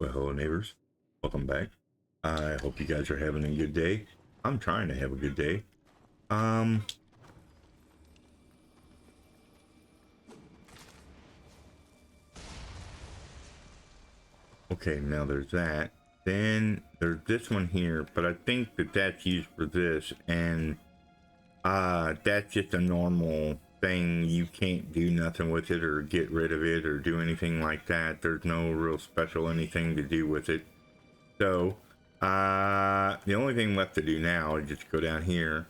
Well, hello neighbors, welcome back. I hope you guys are having a good day. I'm trying to have a good day. Okay, now there's that. Then there's this one here, but I think that that's used for this, and that's just a normal thing. You can't do nothing with it or get rid of it or do anything like that. There's no real special anything to do with it. So the only thing left to do now is just go down here,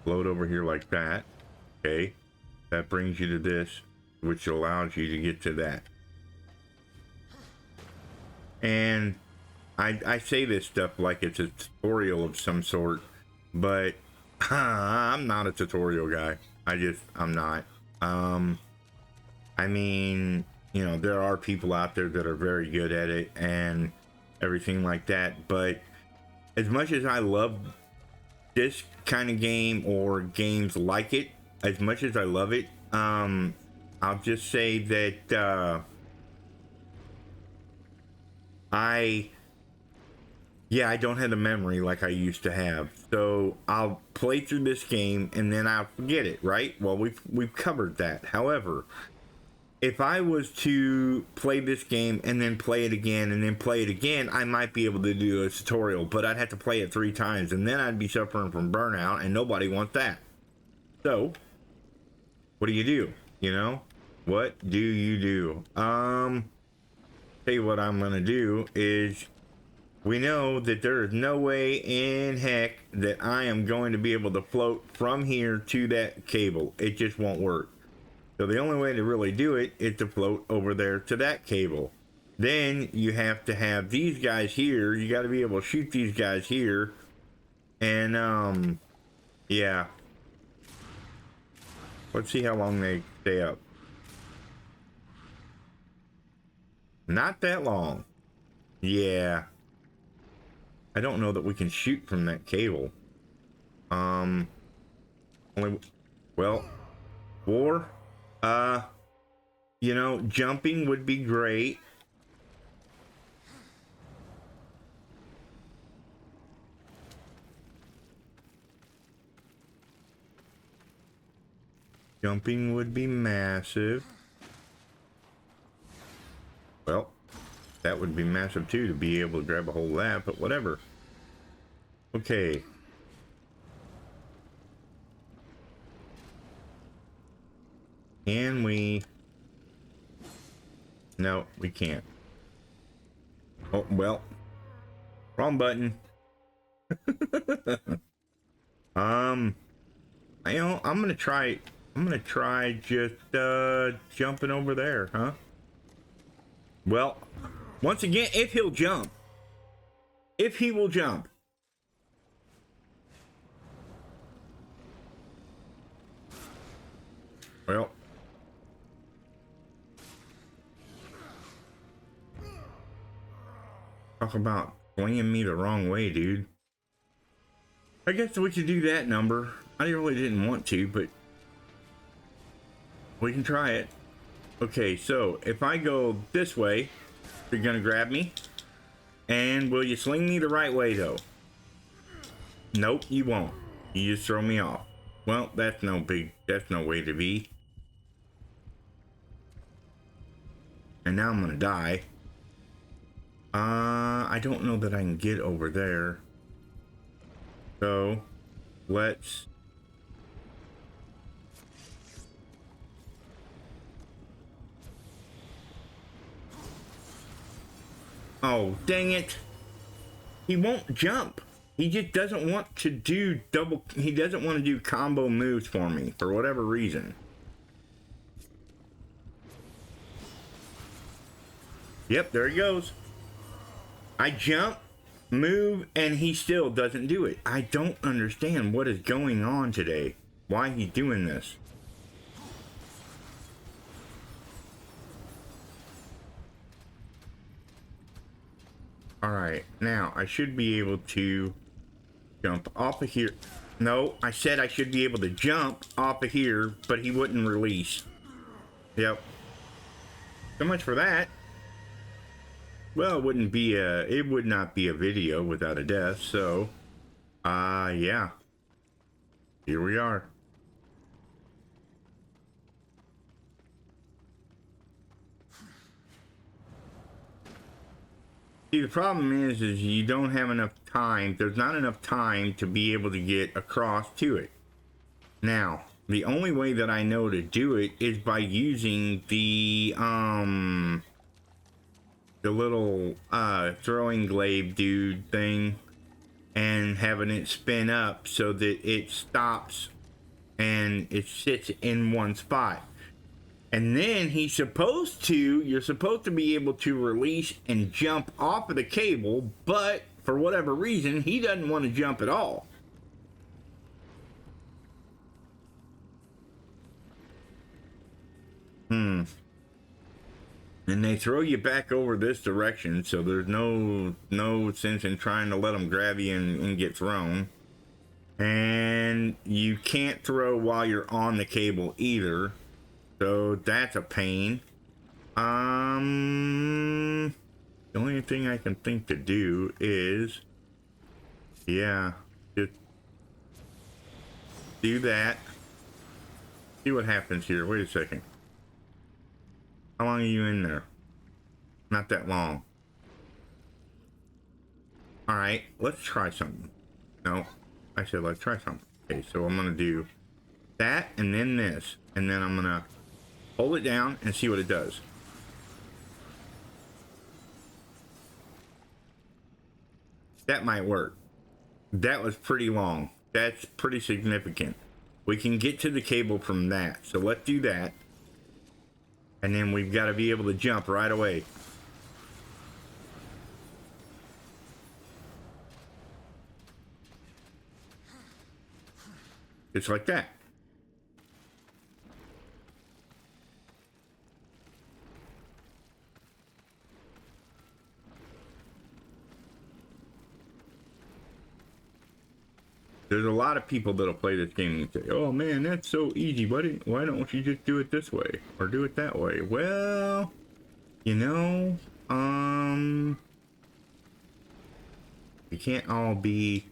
float over here like that. Okay, that brings you to this, which allows you to get to that. And I say this stuff like it's a tutorial of some sort, but I'm not a tutorial guy. I'm not. I mean, you know, there are people out there that are very good at it and everything like that, but as much as I love this kind of game or games like it, as much as I love it, I'll just say that I don't have the memory like I used to have. So I'll play through this game and then I'll forget it, right? Well, we've covered that. However, if I was to play this game and then play it again and then play it again, I might be able to do a tutorial, but I'd have to play it 3 times and then I'd be suffering from burnout, and nobody wants that. So what do? You know, what do you do? Tell you what I'm gonna do is, we know that there is no way in heck that I am going to be able to float from here to that cable. It just won't work. So the only way to really do it is to float over there to that cable. Then you have to have these guys here. You got to be able to shoot these guys here. And yeah. Let's see how long they stay up. Not that long. Yeah. I don't know that we can shoot from that cable. Well, you know, jumping would be great. Jumping would be massive. Well, that would be massive too, to be able to grab a hold of that, but whatever. Okay. Can we? No, we can't. Oh, well. Wrong button. I'm gonna try just jumping over there, huh? Well, once again, if he'll jump. If he will jump. Well. Talk about swinging me the wrong way, dude. I guess we could do that number. I really didn't want to, but we can try it. Okay, so if I go this way, you're gonna grab me. And will you sling me the right way, though? Nope, you won't. You just throw me off. Well, that's no way to be. And now I'm gonna die. I don't know that I can get over there. So, let's... Oh, dang it. He won't jump. He just doesn't want to do he doesn't want to do combo moves for me, for whatever reason. Yep, there he goes. I jump, move, and he still doesn't do it. I don't understand what is going on today. Why he's doing this. Alright, now I should be able to jump off of here. No, I said I should be able to jump off of here, but he wouldn't release. Yep. So much for that. Well, it would not be a video without a death, so yeah. Here we are. See, the problem is you don't have enough time. There's not enough time to be able to get across to it. Now, the only way that I know to do it is by using the little throwing glaive dude thing and having it spin up so that it stops and it sits in one spot. And then you're supposed to be able to release and jump off of the cable, but for whatever reason, he doesn't want to jump at all. And they throw you back over this direction, so there's no sense in trying to let them grab you and get thrown. And you can't throw while you're on the cable either, so that's a pain. The only thing I can think to do is, yeah, just do that. See what happens here. Wait a second. How long are you in there? Not that long. Alright, let's try something. No, I said let's try something. Okay, so I'm gonna do that and then this. And then I'm gonna hold it down and see what it does. That might work. That was pretty long. That's pretty significant. We can get to the cable from that. So let's do that. And then we've got to be able to jump right away. Just like that. There's a lot of people that'll play this game and say, oh man, that's so easy. Why don't you just do it this way or do it that way? Well, you know, you can't all be,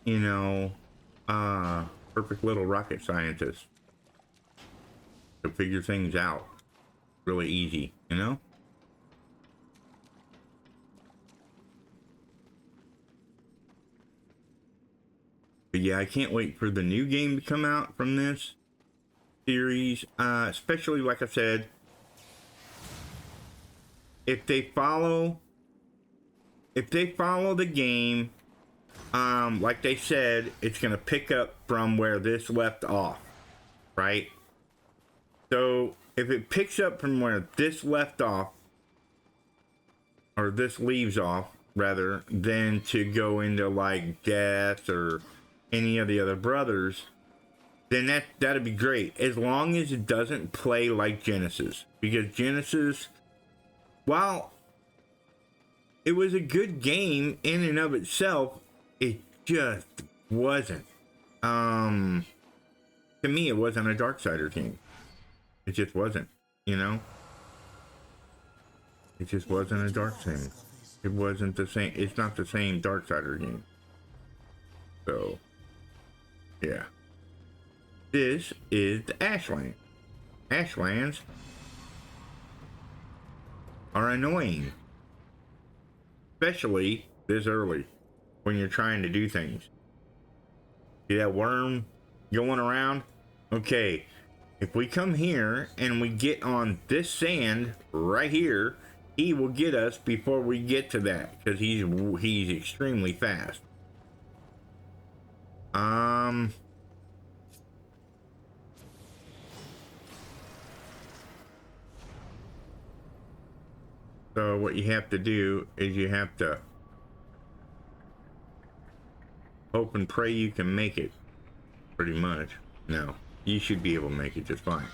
you know, perfect little rocket scientists to figure things out really easy, you know? But yeah, I can't wait for the new game to come out from this series, especially like I said, if they follow the game, like they said, it's gonna pick up from where this left off, right? So if it picks up from where this left off, or this leaves off rather, than to go into like Death or any of the other brothers, then that'd be great, as long as it doesn't play like Genesis. Because Genesis, while it was a good game in and of itself, it just wasn't. To me, it wasn't a Darksiders game. It just wasn't, you know? It just wasn't a Darksiders. It wasn't the same. It's not the same Darksiders game. So, yeah. This is the Ashland. Ashlands are annoying. Especially this early when you're trying to do things. See that worm going around? Okay, if we come here and we get on this sand right here, he will get us before we get to that, because he's extremely fast. So what you have to do is you have to hope and pray you can make it, pretty much. No, you should be able to make it just fine.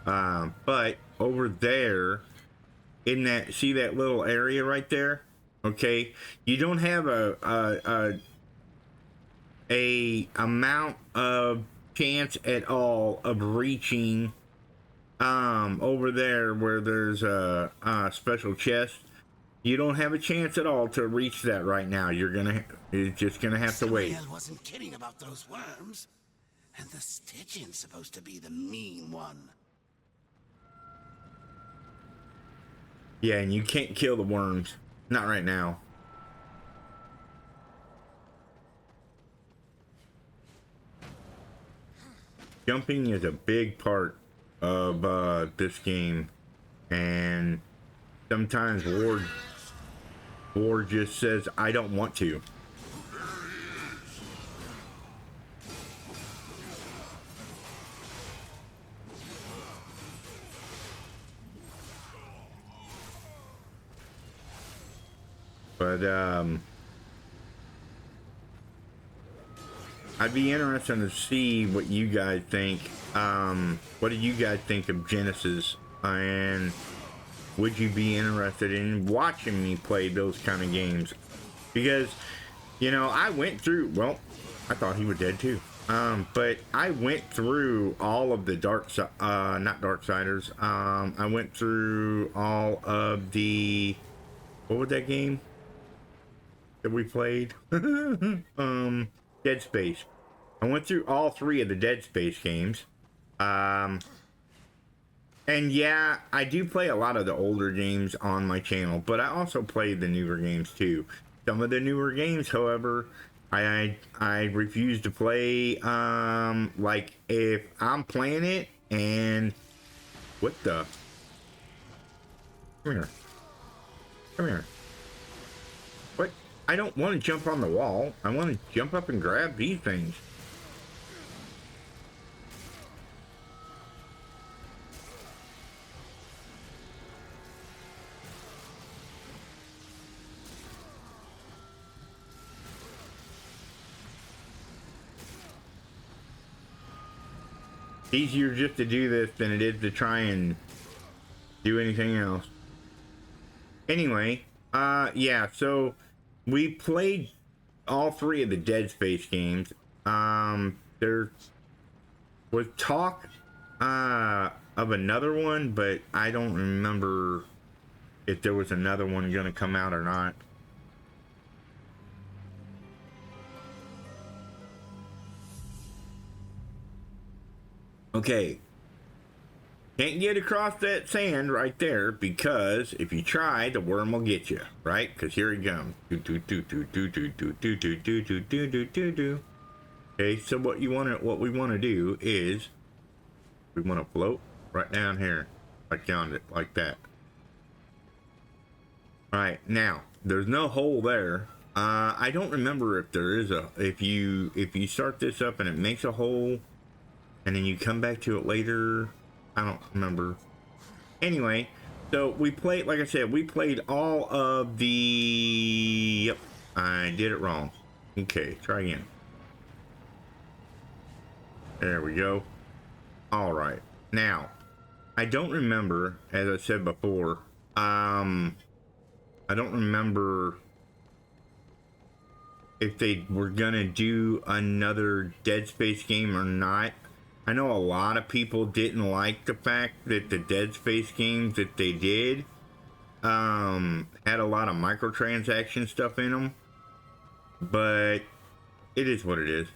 But over there, in that, see that little area right there? Okay, you don't have a amount of chance at all of reaching over there where there's a special chest. You don't have a chance at all to reach that right now. You're just gonna have to wait. Samael wasn't kidding about those worms. And the Stygian's supposed to be the mean one. Yeah, and you can't kill the worms. Not right now. Jumping is a big part of this game, and sometimes Ward just says, I don't want to. But I'd be interested to see what you guys think. What do you guys think of Genesis? And would you be interested in watching me play those kind of games? Because, you know, I went through, well, I thought he was dead too. But I went through all of the not Darksiders. I went through all of the, what was that game that we played? Dead Space. I went through all 3 of the Dead Space games. And yeah, I do play a lot of the older games on my channel, but I also play the newer games too. Some of the newer games, however, I refuse to play. Like if I'm playing it and what the? Come here. Come here. What? I don't want to jump on the wall. I want to jump up and grab these things. Easier just to do this than it is to try and do anything else. Anyway, yeah, so we played all 3 of the Dead Space games. There was talk of another one, but I don't remember if there was another one gonna come out or not. Okay, can't get across that sand right there because if you try, the worm will get you, right? Because here he comes. Okay, so what we want to do is we want to float right down here, like down it, like that. All right, now there's no hole there. I don't remember if there is if you start this up and it makes a hole. And then you come back to it later. I don't remember. Anyway, so we played, like I said, we played all of the... Yep, I did it wrong. Okay, try again. There we go. All right. Now, I don't remember, as I said before, I don't remember if they were gonna do another Dead Space game or not. I know a lot of people didn't like the fact that the Dead Space games that they did had a lot of microtransaction stuff in them, but it is what it is.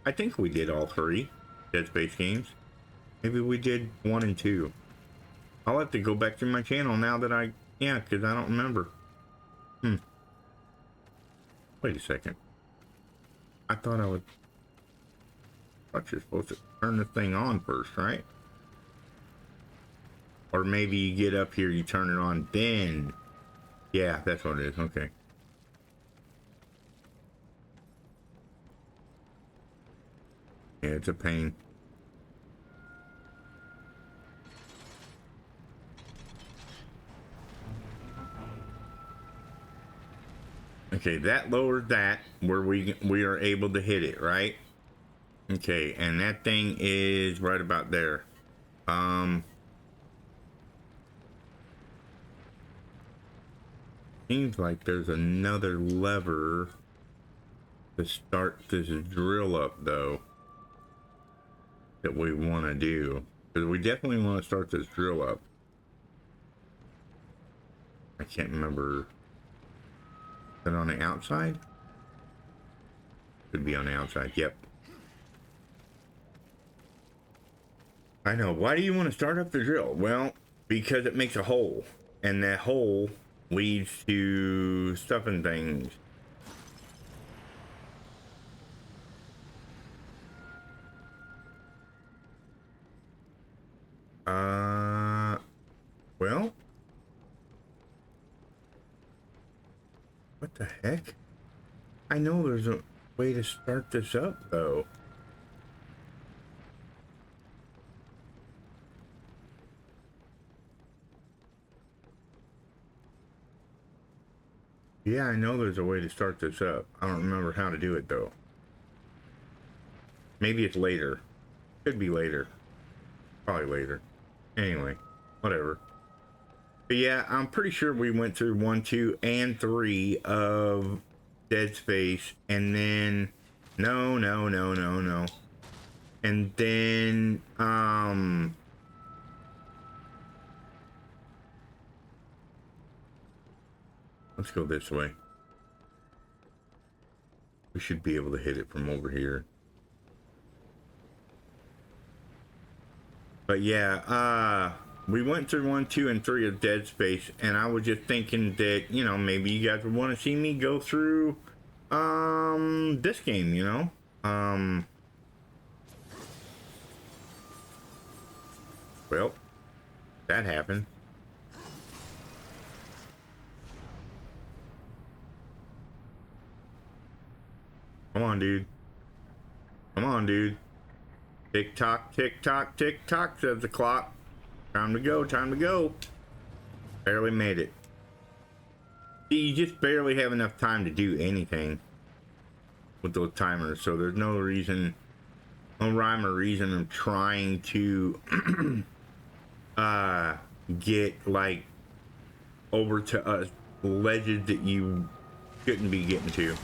I think we did all 3 Dead Space games. Maybe we did 1 and 2. I'll have to go back through my channel now that yeah, because I don't remember. Wait a second. I thought you're supposed to turn the thing on first, right? Or maybe you get up here, you turn it on, then... Yeah, that's what it is, okay. Yeah, it's a pain. Okay, that lowered that, where we are able to hit it, right? Okay, and that thing is right about there. Seems like there's another lever to start this drill up, though, that we want to do. Because we definitely want to start this drill up. can't remember. Is it on the outside? Could be on the outside. Yep. I know. Why do you want to start up the drill? Well, because it makes a hole, and that hole leads to stuff and things. Well, what the heck? I know there's a way to start this up, though. Yeah, I know there's a way to start this up. I don't remember how to do it, though. Maybe it's later. Could be later. Probably later. Anyway, whatever. But yeah, I'm pretty sure we went through 1, 2, and 3 of Dead Space, and then no. And then let's go this way. We should be able to hit it from over here. But yeah, we went through 1, 2, and 3 of Dead Space, and I was just thinking that, you know, maybe you guys would want to see me go through this game, you know? Well, that happened. Come on, dude. Come on, dude. Tick tock, tick tock, tick tock, says the clock. Time to go, time to go. Barely made it. See, you just barely have enough time to do anything with those timers, so there's no reason, no rhyme or reason of trying to get like over to ledges that you shouldn't be getting to.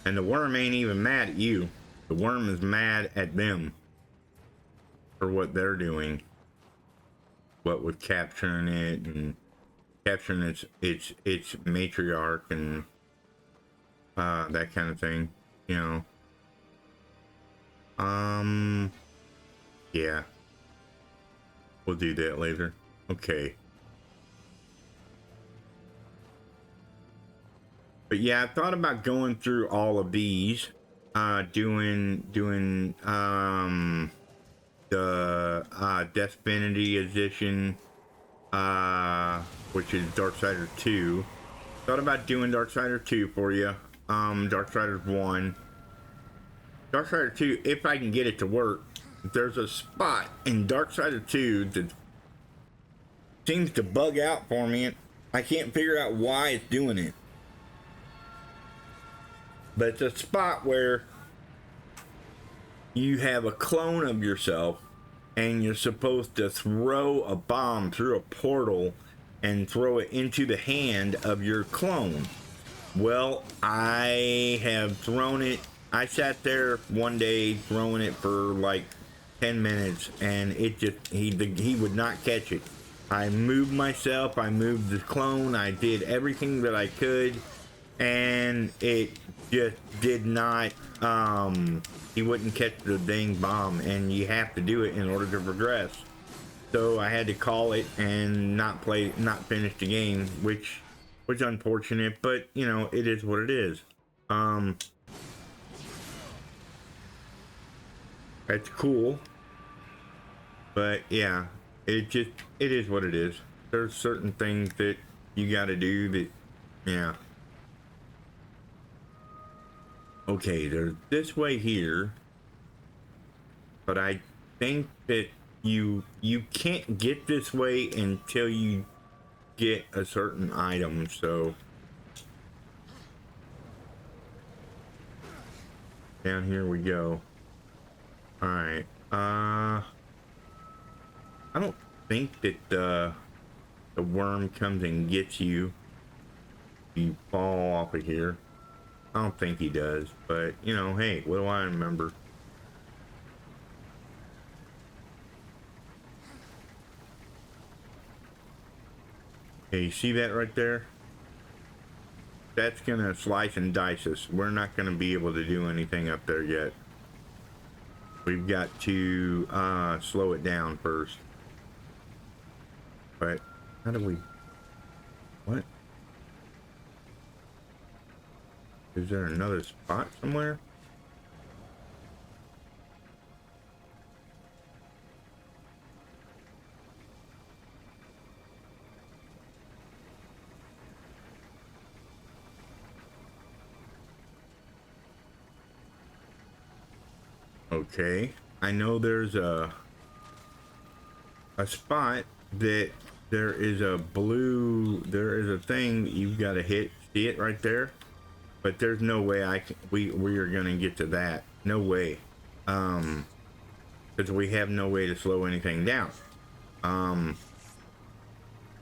And the worm ain't even mad at you. The worm is mad at them for what they're doing. What with capturing it and capturing its matriarch and that kind of thing, you know. Yeah. We'll do that later. Okay. But yeah, I thought about going through all of these, doing the Deathfinity edition, which is Darksiders 2. Thought about doing Darksiders 2 for you, Darksiders 1. Darksiders 2, if I can get it to work. There's a spot in Darksiders 2 that seems to bug out for me. I can't figure out why it's doing it. But it's a spot where you have a clone of yourself and you're supposed to throw a bomb through a portal and throw it into the hand of your clone. Well, I have thrown it. I sat there one day throwing it for like 10 minutes and it just, he would not catch it. I moved myself, I moved the clone, I did everything that I could, and it just did not, he wouldn't catch the dang bomb, and you have to do it in order to progress. So I had to call it and not finish the game, which was unfortunate, but you know, it is what it is. That's cool, but yeah, it is what it is. There's certain things that you gotta do that, yeah. Okay, there's this way here, but I think that you can't get this way until you get a certain item, so down here we go. All right, I don't think that the worm comes and gets you. You fall off of here. I don't think he does, but you know, hey, what do I remember? Hey, you see that right there? That's gonna slice and dice us. We're not gonna be able to do anything up there yet. We've got to slow it down first. But how do we... What? Is there another spot somewhere? Okay. I know there's a spot that there is a thing that you've got to hit. See it right there? But there's no way we are gonna get to that. No way. Because we have no way to slow anything down.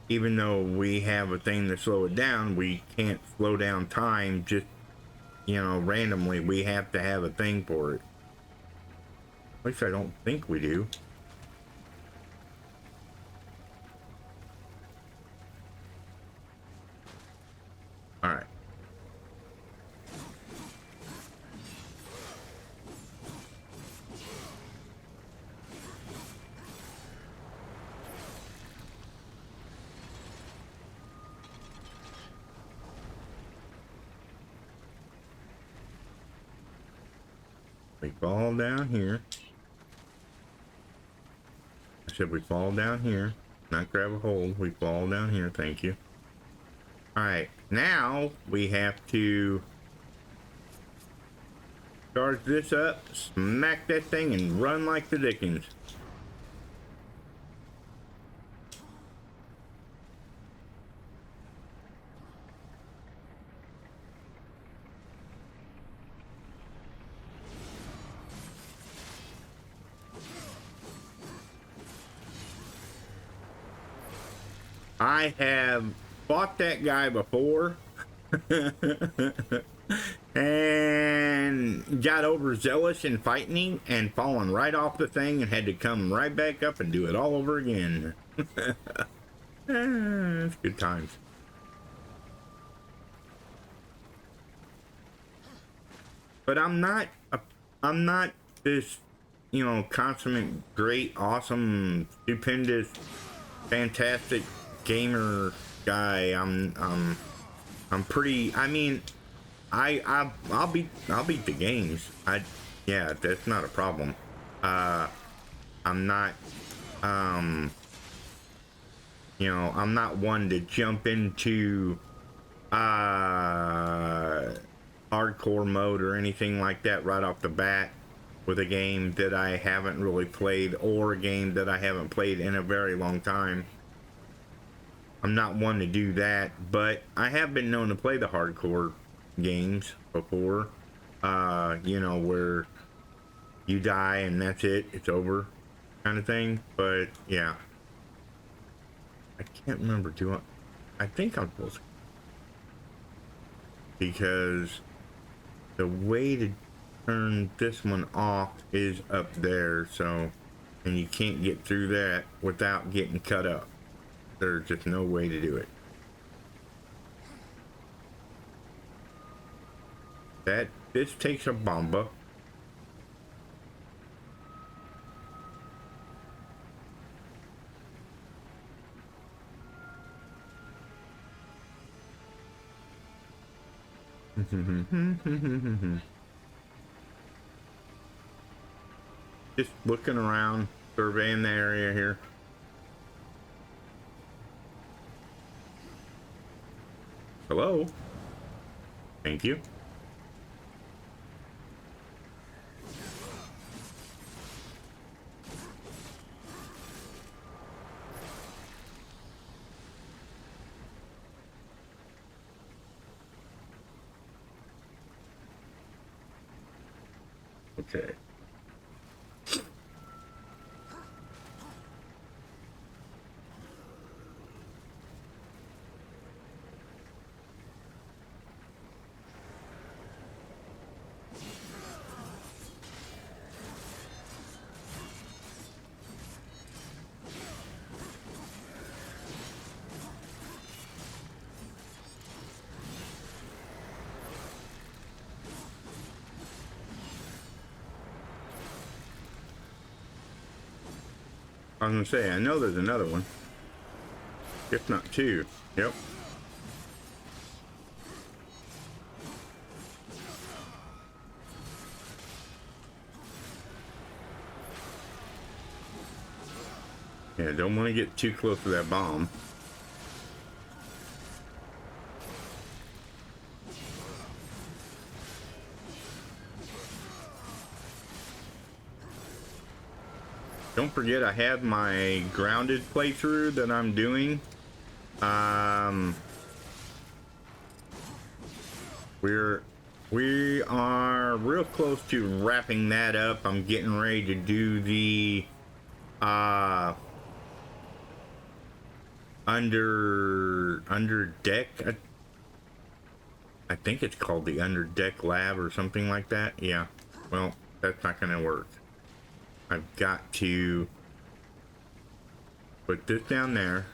Even though we have a thing to slow it down, we can't slow down time just, you know, randomly. We have to have a thing for it. At least I don't think we do. Alright. We fall down here. I said we fall down here. Not grab a hold. We fall down here. Thank you. Alright. Now we have to charge this up, smack that thing, and run like the dickens. I have fought that guy before and got overzealous in fighting him and fallen right off the thing and had to come right back up and do it all over again. It's good times. But I'm not this, you know, consummate, great, awesome, stupendous, fantastic gamer guy. I'm pretty, I mean, I'll beat the games. Yeah, that's not a problem. I'm not you know, I'm not one to jump into hardcore mode or anything like that right off the bat with a game that I haven't really played, or a game that I haven't played in a very long time. I'm not one to do that, but I have been known to play the hardcore games before. You know, where you die and that's it, it's over kind of thing. But yeah, I can't remember, I think I'm supposed to, because the way to turn this one off is up there, so, and you can't get through that without getting cut up. There's just no way to do it. This takes a bomba. Just looking around, surveying the area here. Hello? Thank you. Okay. I was gonna say, I know there's another one. If not two. Yep. Yeah, don't want to get too close to that bomb. Don't forget, I have my grounded playthrough that I'm doing. We are real close to wrapping that up. I'm getting ready to do the under deck. I think it's called the under deck lab or something like that. Yeah. Well, that's not gonna work. I've got to put this down there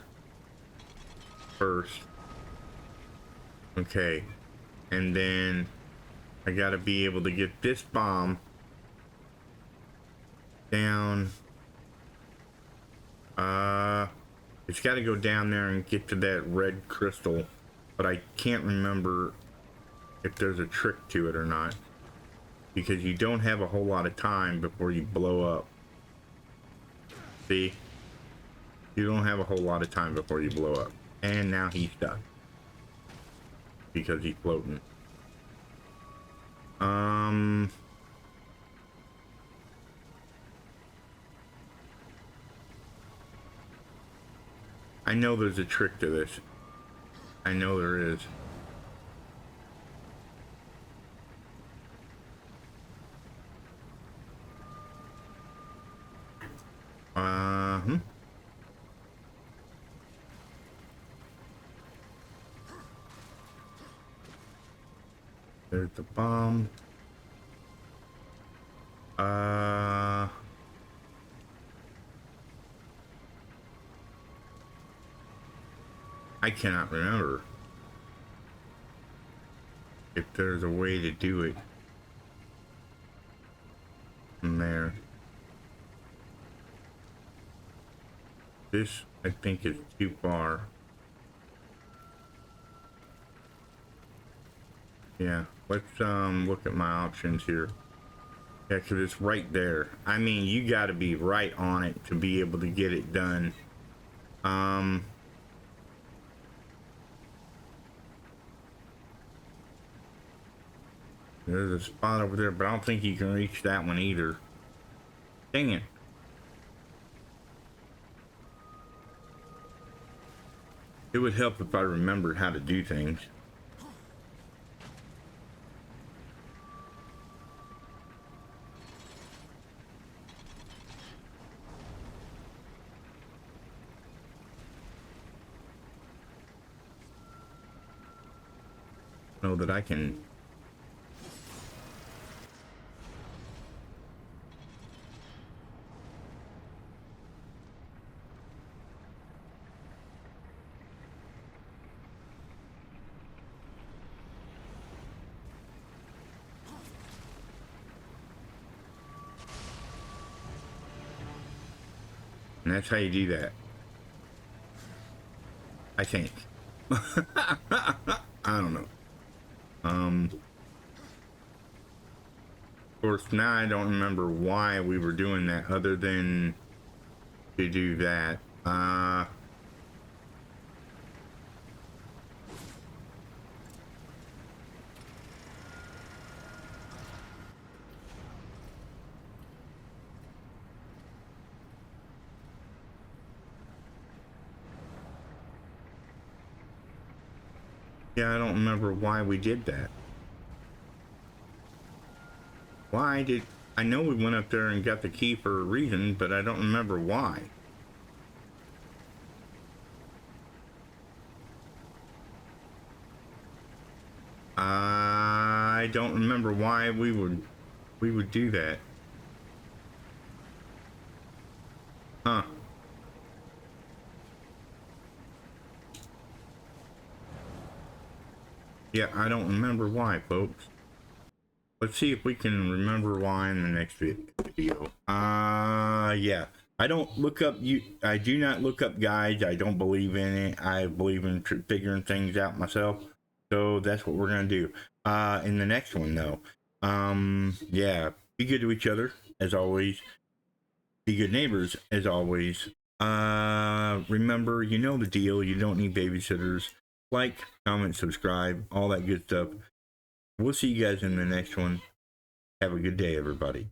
first. Okay. And then I gotta be able to get this bomb down. It's gotta go down there and get to that red crystal, but I can't remember if there's a trick to it or not, because you don't have a whole lot of time before you blow up. See? You don't have a whole lot of time before you blow up. And now he's stuck because he's floating. I know there's a trick to this. I know there is. There's the bomb. I cannot remember if there's a way to do it from there. This, I think, is too far. Yeah, let's look at my options here. Yeah, because it's right there. I mean, you got to be right on it to be able to get it done. There's a spot over there, but I don't think you can reach that one either. Dang it. It would help if I remembered how to do things. Know that I can. And that's how you do that. I think. I don't know. Of course, now I don't remember why we were doing that other than to do that. Yeah, I don't remember why we did that. Why did... I know we went up there and got the key for a reason, but I don't remember why. I don't remember why we would do that. Huh. Yeah, I don't remember why, folks. Let's see if we can remember why in the next video. Yeah. I don't look up I do not look up guides. I don't believe in it. I believe in figuring things out myself. So that's what we're gonna do. In the next one though, yeah, be good to each other as always. Be good neighbors as always. Remember, you know the deal. You don't need babysitters. Like, comment, subscribe, all that good stuff. We'll see you guys in the next one. Have a good day, everybody.